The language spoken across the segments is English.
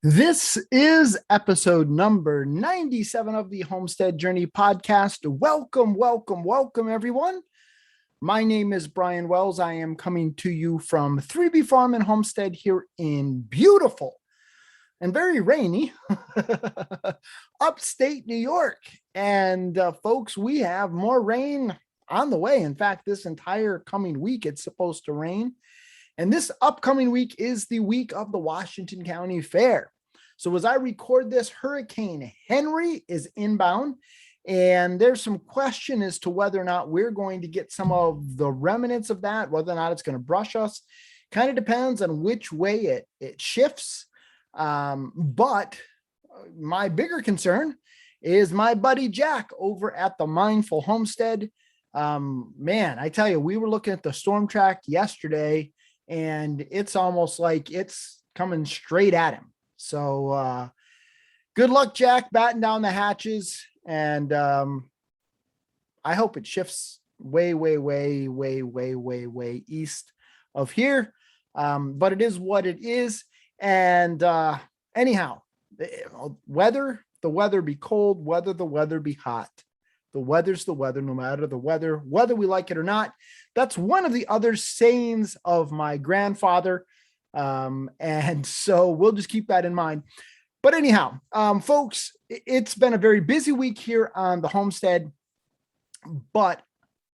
This is episode number 97 of the Homestead Journey podcast. Welcome, everyone. My name is Brian Wells. I am coming to you from 3B Farm and Homestead here in beautiful and very rainy upstate New York. And folks, we have more rain on the way. In fact, this entire coming week, it's supposed to rain. And this upcoming week is the week of the Washington County Fair. So as I record this, Hurricane Henry is inbound, and there's some question as to whether or not we're going to get some of the remnants of that, whether or not it's going to brush us. Kind of depends on which way it shifts. But my bigger concern is my buddy Jack over at the Mindful Homestead. Man, I tell you, we were looking at the storm track yesterday, and it's almost like it's coming straight at him. So good luck, Jack, batting down the hatches. And I hope it shifts way east of here. But it is what it is. And anyhow, the weather be cold, the weather be hot. The weather's the weather, no matter the weather, whether we like it or not. That's one of the other sayings of my grandfather. And so we'll just keep that in mind. But anyhow, folks, it's been a very busy week here on the homestead, but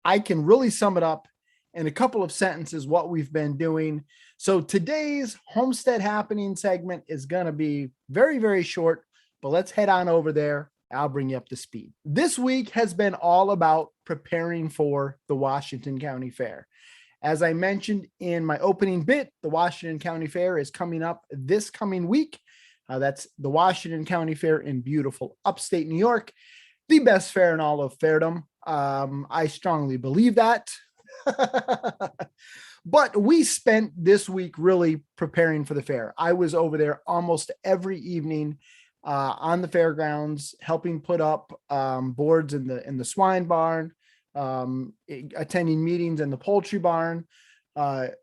I can really sum it up in a couple of sentences what we've been doing. So today's homestead happening segment is going to be very short, but let's head on over there. I'll bring you up to speed. This week has been all about preparing for the Washington County Fair. As I mentioned in my opening bit, the Washington County Fair is coming up this coming week. That's the Washington County Fair in beautiful upstate New York, the best fair in all of fairdom. I strongly believe that. But we spent this week really preparing for the fair. I was over there almost every evening on the fairgrounds, helping put up boards in the swine barn, attending meetings in the poultry barn.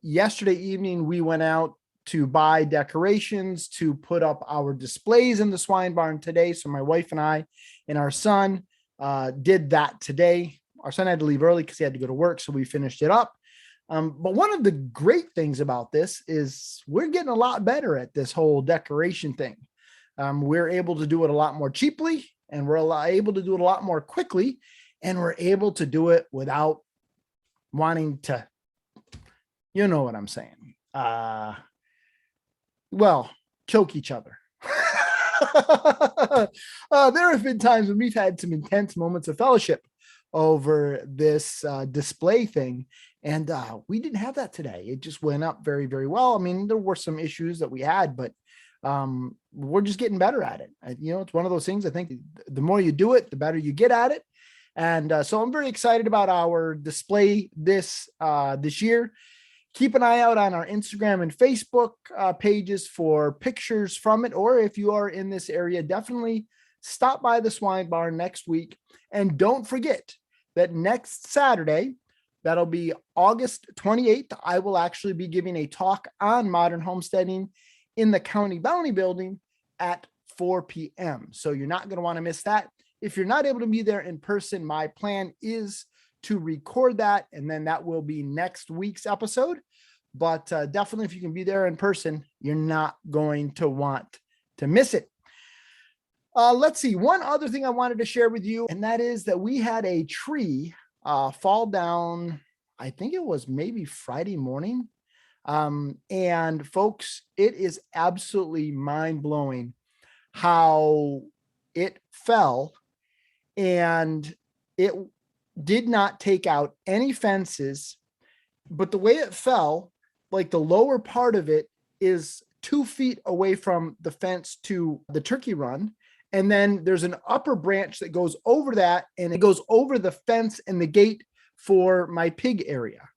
Yesterday evening, we went out to buy decorations to put up our displays in the swine barn today. So my wife and I and our son did that today. Our son had to leave early because he had to go to work, so we finished it up. But one of the great things about this is we're getting a lot better at this whole decoration thing. We're able to do it a lot more cheaply, and we're able to do it a lot more quickly, and we're able to do it without wanting to, you know what I'm saying? Choke each other. There have been times when we've had some intense moments of fellowship over this display thing, and we didn't have that today. It just went up very well. I mean, there were some issues that we had, but we're just getting better at it. It's one of those things. I think the more you do it, the better you get at it. And so I'm very excited about our display this year. Keep an eye out on our Instagram and Facebook pages for pictures from it. Or if you are in this area, definitely stop by the swine barn next week. And don't forget that next Saturday, that'll be August 28th, I will actually be giving a talk on modern homesteading in the County Bounty Building at 4 p.m. So you're not going to want to miss that. If you're not able to be there in person, my plan is to record that, and then that will be next week's episode. But definitely, if you can be there in person, you're not going to want to miss it. Let's see. One other thing I wanted to share with you, and that is that we had a tree fall down, I think it was maybe Friday morning. And folks, it is absolutely mind-blowing how it fell, and it did not take out any fences, but the way it fell, like the lower part of it is 2 feet away from the fence to the turkey run. And then there's an upper branch that goes over that, and it goes over the fence and the gate for my pig area.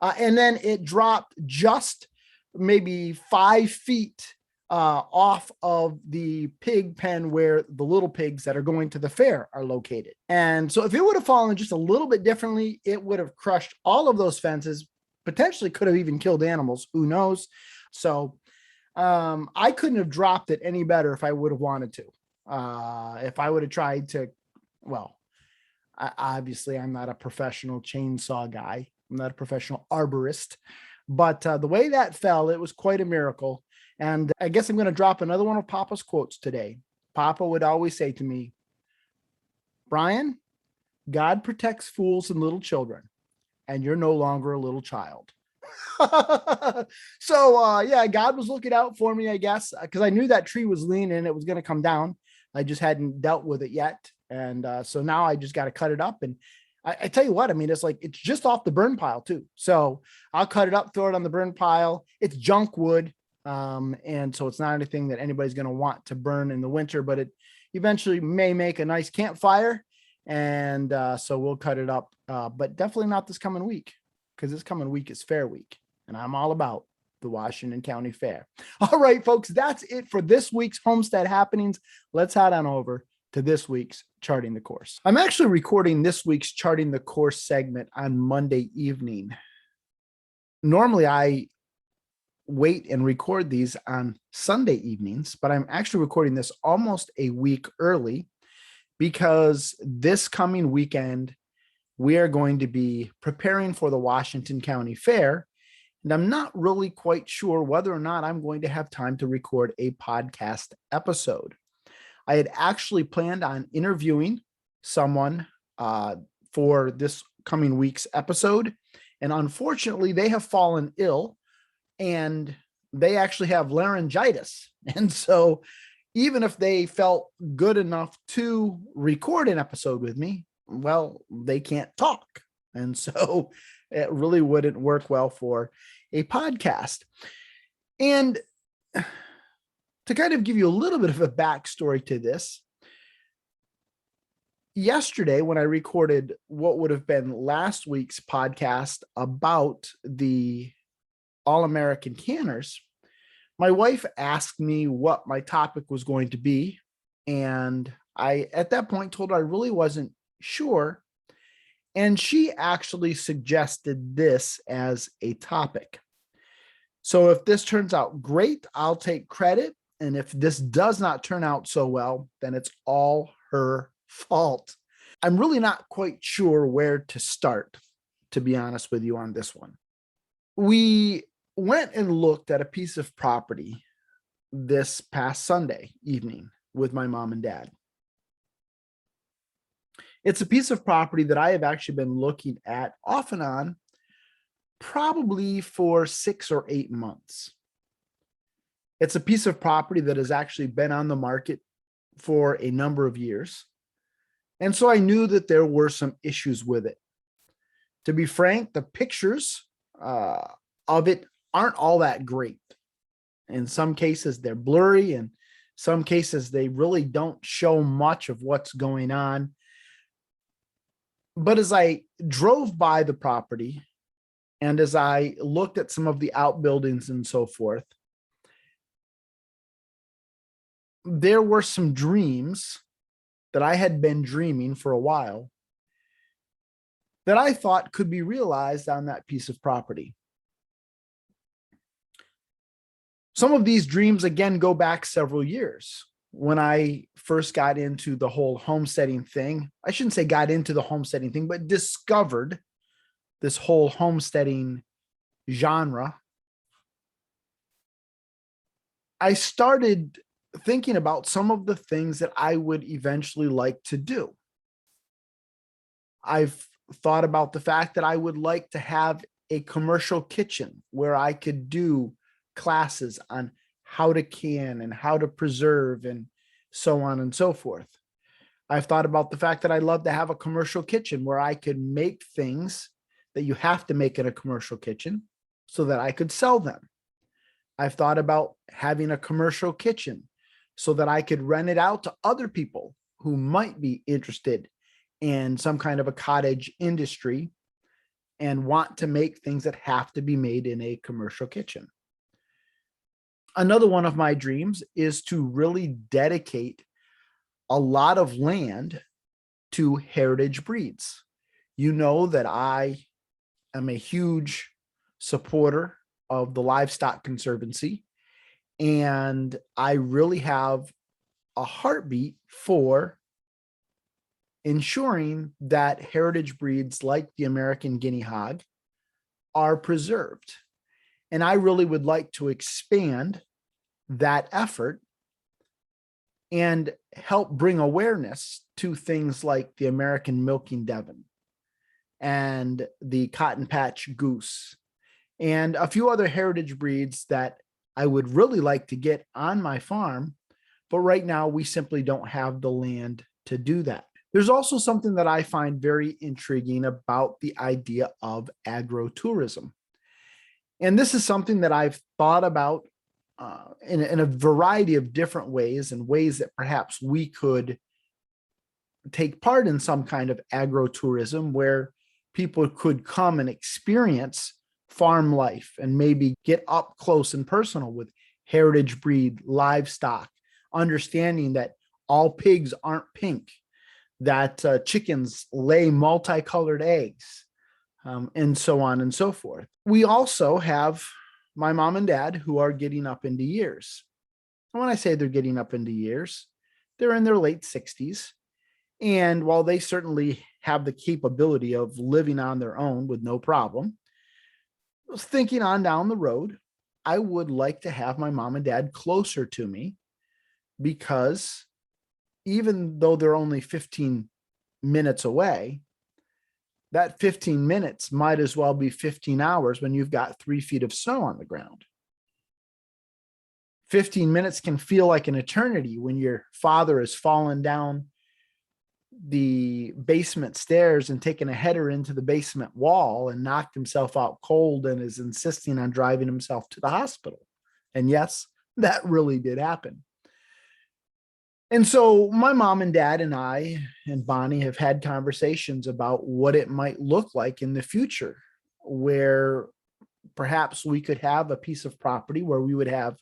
And then it dropped just maybe 5 feet off of the pig pen where the little pigs that are going to the fair are located. And so if it would have fallen just a little bit differently, it would have crushed all of those fences, potentially could have even killed animals. Who knows? So I couldn't have dropped it any better if I would have wanted to. If I would have tried to, well, obviously I'm not a professional chainsaw guy. I'm not a professional arborist, but the way that fell, it was quite a miracle. And I guess I'm going to drop another one of Papa's quotes today. Papa would always say to me, Brian, God protects fools and little children, and you're no longer a little child. So yeah, God was looking out for me, I guess, because I knew that tree was leaning and it was going to come down. I just hadn't dealt with it yet. And so now I just got to cut it up. And I tell you what, I mean, it's just off the burn pile too. So I'll cut it up, throw it on the burn pile. It's junk wood. And so it's not anything that anybody's going to want to burn in the winter, but it eventually may make a nice campfire. And so we'll cut it up, but definitely not this coming week, because this coming week is Fair Week. And I'm all about the Washington County Fair. All right, folks, that's it for this week's Homestead Happenings. Let's head on over to this week's Charting the Course. I'm actually recording this week's Charting the Course segment on Monday evening. Normally, I wait and record these on Sunday evenings, but I'm actually recording this almost a week early because this coming weekend, we are going to be preparing for the Washington County Fair. And I'm not really quite sure whether or not I'm going to have time to record a podcast episode. I had actually planned on interviewing someone for this coming week's episode. And unfortunately, they have fallen ill and they actually have laryngitis. And so even if they felt good enough to record an episode with me, well, they can't talk. And so it really wouldn't work well for a podcast. And to kind of give you a little bit of a backstory to this, yesterday when I recorded what would have been last week's podcast about the All-American Canners, my wife asked me what my topic was going to be. And I, at that point, told her I really wasn't sure. And she actually suggested this as a topic. So if this turns out great, I'll take credit. And if this does not turn out so well, then it's all her fault. I'm really not quite sure where to start, to be honest with you on this one. We went and looked at a piece of property this past Sunday evening with my mom and dad. It's a piece of property that I have actually been looking at off and on probably for 6 or 8 months. It's a piece of property that has actually been on the market for a number of years. And so I knew that there were some issues with it. To be frank, the pictures of it aren't all that great. In some cases, they're blurry. In some cases, they really don't show much of what's going on. But as I drove by the property and as I looked at some of the outbuildings and so forth, there were some dreams that I had been dreaming for a while that I thought could be realized on that piece of property. Some of these dreams, again, go back several years. When I first got into the whole homesteading thing, I shouldn't say got into the homesteading thing, but discovered this whole homesteading genre, I started thinking about some of the things that I would eventually like to do. I've thought about the fact that I would like to have a commercial kitchen where I could do classes on how to can and how to preserve and so on and so forth. I've thought about the fact that I'd love to have a commercial kitchen where I could make things that you have to make in a commercial kitchen so that I could sell them. I've thought about having a commercial kitchen so that I could rent it out to other people who might be interested in some kind of a cottage industry and want to make things that have to be made in a commercial kitchen. Another one of my dreams is to really dedicate a lot of land to heritage breeds. You know that I am a huge supporter of the Livestock Conservancy, And I really have a heartbeat for ensuring that heritage breeds like the American guinea hog are preserved. And I really would like to expand that effort and help bring awareness to things like the American milking Devon and the cotton patch goose and a few other heritage breeds that I would really like to get on my farm. But right now, we simply don't have the land to do that. There's also something that I find very intriguing about the idea of agrotourism. And this is something that I've thought about in a variety of different ways, and ways that perhaps we could take part in some kind of agrotourism where people could come and experience farm life and maybe get up close and personal with heritage breed livestock, understanding that all pigs aren't pink, that chickens lay multicolored eggs, and so on and so forth. We also have my mom and dad who are getting up into years. And when I say they're getting up into years, they're in their late 60s. And while they certainly have the capability of living on their own with no problem, I was thinking on down the road, I would like to have my mom and dad closer to me, because even though they're only 15 minutes away, that 15 minutes might as well be 15 hours when you've got 3 feet of snow on the ground. 15 minutes can feel like an eternity when your father has fallen down the basement stairs and taken a header into the basement wall and knocked himself out cold and is insisting on driving himself to the hospital. And yes, that really did happen. And so my mom and dad and I and Bonnie have had conversations about what it might look like in the future, where perhaps we could have a piece of property where we would have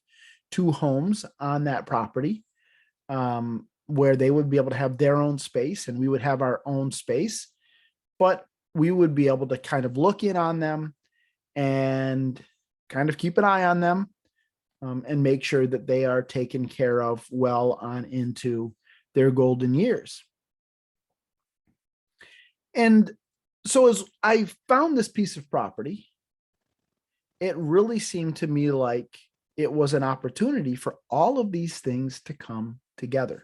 2 homes on that property, where they would be able to have their own space and we would have our own space, but we would be able to kind of look in on them and kind of keep an eye on them, and make sure that they are taken care of well on into their golden years. And so as I found this piece of property, it really seemed to me like it was an opportunity for all of these things to come together.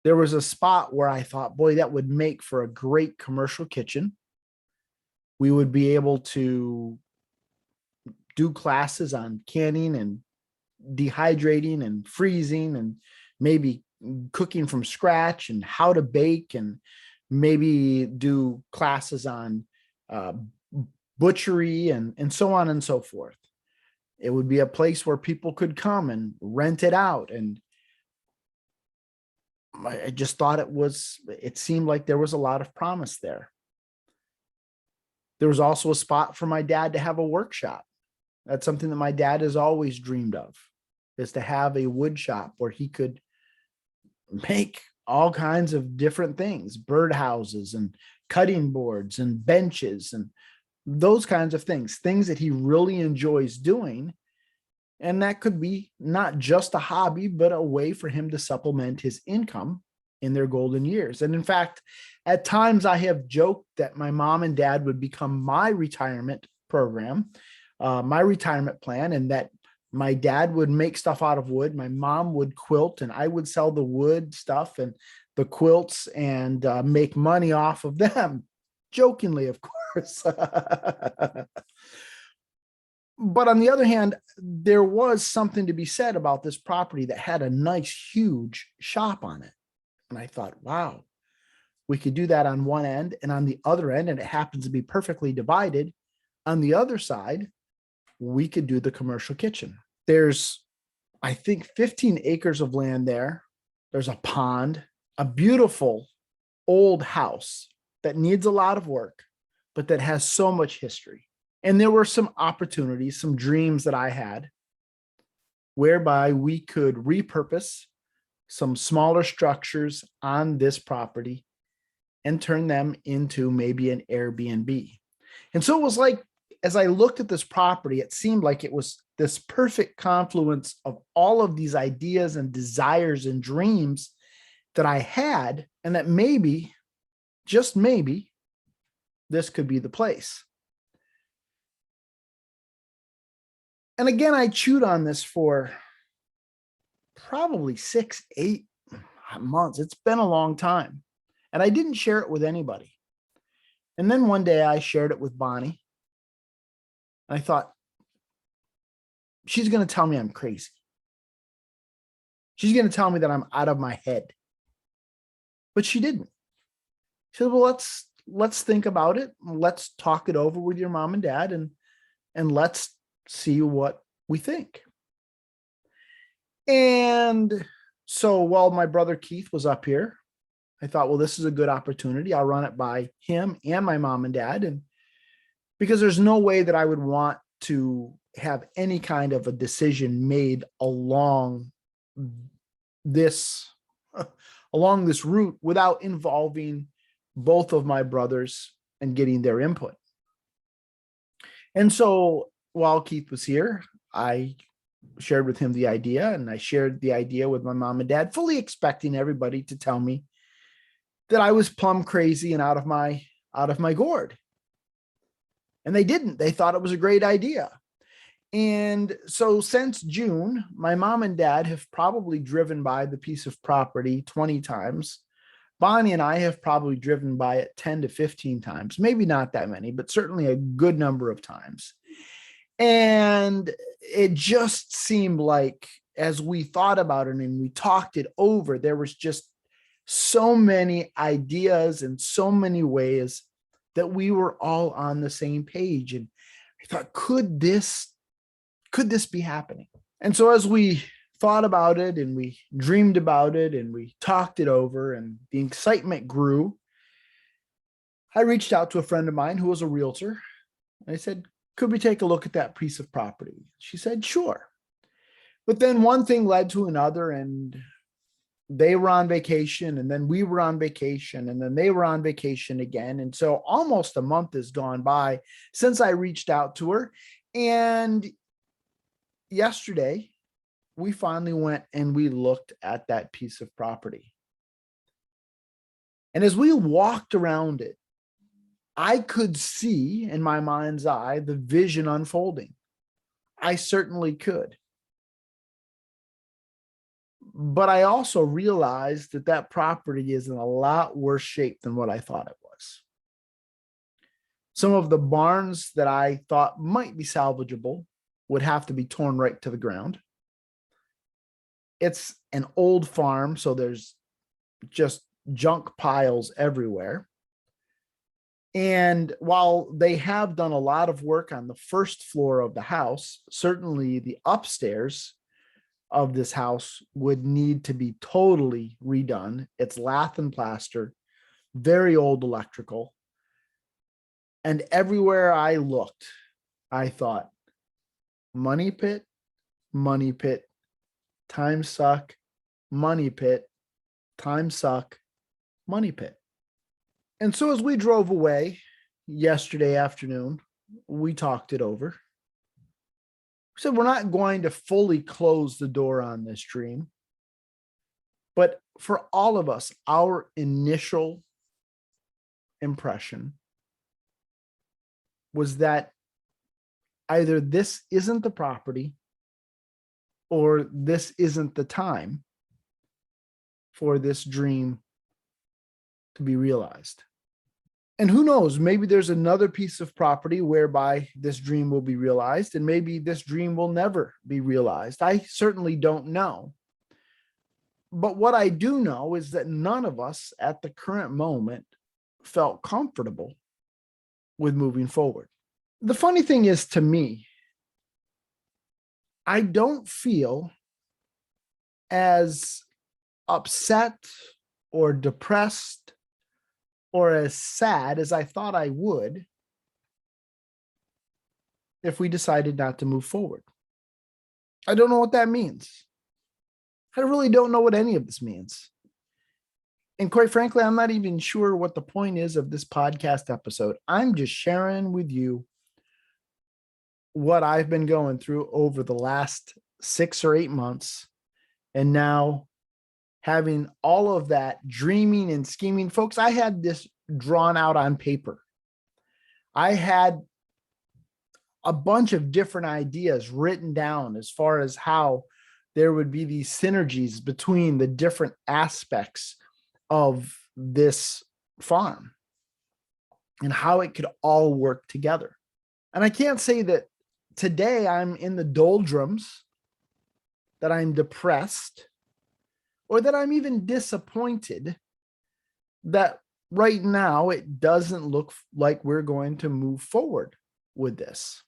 There was a spot where I thought, boy, that would make for a great commercial kitchen. We would be able to do classes on canning and dehydrating and freezing and maybe cooking from scratch and how to bake, and maybe do classes on butchery and so on and so forth. It would be a place where people could come and rent it out. And I just thought it seemed like there was a lot of promise there. There was also a spot for my dad to have a workshop. That's something that my dad has always dreamed of, is to have a wood shop where he could make all kinds of different things, birdhouses and cutting boards and benches and those kinds of things that he really enjoys doing. And that could be not just a hobby, but a way for him to supplement his income in their golden years. And in fact, at times I have joked that my mom and dad would become my retirement program, my retirement plan, and that my dad would make stuff out of wood, my mom would quilt, and I would sell the wood stuff and the quilts and make money off of them. Jokingly, of course. But on the other hand, there was something to be said about this property that had a nice, huge shop on it. And I thought, wow, we could do that on one end, and on the other end, and it happens to be perfectly divided, on the other side, we could do the commercial kitchen. There's, I think, 15 acres of land there. There's a pond, a beautiful old house that needs a lot of work, but that has so much history. And there were some opportunities, some dreams that I had, whereby we could repurpose some smaller structures on this property and turn them into maybe an Airbnb. And so it was like, as I looked at this property, it seemed like it was this perfect confluence of all of these ideas and desires and dreams that I had, and that maybe, just maybe, this could be the place. And again, I chewed on this for probably 6-8 months. It's been a long time. And I didn't share it with anybody. And then one day I shared it with Bonnie. And I thought, she's going to tell me I'm crazy. She's going to tell me that I'm out of my head. But she didn't. She said, well, let's think about it. Let's talk it over with your mom and dad, and let's see what we think. And so while my brother Keith was up here, I thought, well, this is a good opportunity. I'll run it by him and my mom and dad. And because there's no way that I would want to have any kind of a decision made along this route without involving both of my brothers and getting their input. And so while Keith was here, I shared with him the idea, and I shared the idea with my mom and dad, fully expecting everybody to tell me that I was plumb crazy and out of my gourd. And they didn't. They thought it was a great idea. And so since June, my mom and dad have probably driven by the piece of property 20 times. Bonnie and I have probably driven by it 10 to 15 times, maybe not that many, but certainly a good number of times. And it just seemed like, as we thought about it and we talked it over, there was just so many ideas and so many ways that we were all on the same page. And I thought, could this be happening? And so as we thought about it and we dreamed about it and we talked it over and the excitement grew, I reached out to a friend of mine who was a realtor. I said, could we take a look at that piece of property? She said, sure. But then one thing led to another, and they were on vacation, and then we were on vacation, and then they were on vacation again. And so almost a month has gone by since I reached out to her. And yesterday, we finally went and we looked at that piece of property. And as we walked around it, I could see in my mind's eye the vision unfolding. I certainly could. But I also realized that that property is in a lot worse shape than what I thought it was. Some of the barns that I thought might be salvageable would have to be torn right to the ground. It's an old farm, so there's just junk piles everywhere. And while they have done a lot of work on the first floor of the house, certainly the upstairs of this house would need to be totally redone. It's lath and plaster, very old electrical. And everywhere I looked, I thought, money pit, time suck, money pit, time suck, money pit. And so as we drove away yesterday afternoon, we talked it over. We said, we're not going to fully close the door on this dream, but for all of us, our initial impression was that either this isn't the property or this isn't the time for this dream to be realized. And who knows, maybe there's another piece of property whereby this dream will be realized, and maybe this dream will never be realized. I certainly don't know. But what I do know is that none of us at the current moment felt comfortable with moving forward. The funny thing is, to me, I don't feel as upset or depressed or as sad as I thought I would if we decided not to move forward. I don't know what that means. I really don't know what any of this means. And quite frankly, I'm not even sure what the point is of this podcast episode. I'm just sharing with you what I've been going through over the last 6 or 8 months, and now having all of that dreaming and scheming, folks, I had this drawn out on paper. I had a bunch of different ideas written down as far as how there would be these synergies between the different aspects of this farm and how it could all work together. And I can't say that today I'm in the doldrums, that I'm depressed, or that I'm even disappointed that right now it doesn't look like we're going to move forward with this.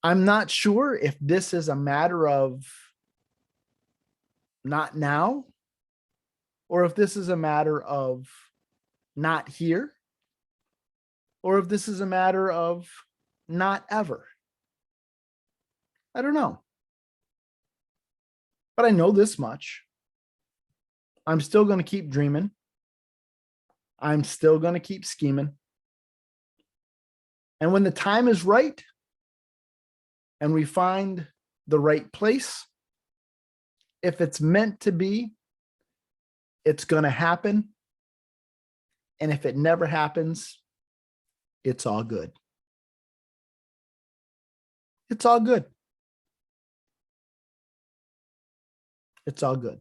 I'm not sure if this is a matter of not now, or if this is a matter of not here, or if this is a matter of not ever. I don't know. But I know this much. I'm still going to keep dreaming. I'm still going to keep scheming. And when the time is right and we find the right place, if it's meant to be, it's going to happen. And if it never happens, it's all good. It's all good. It's all good.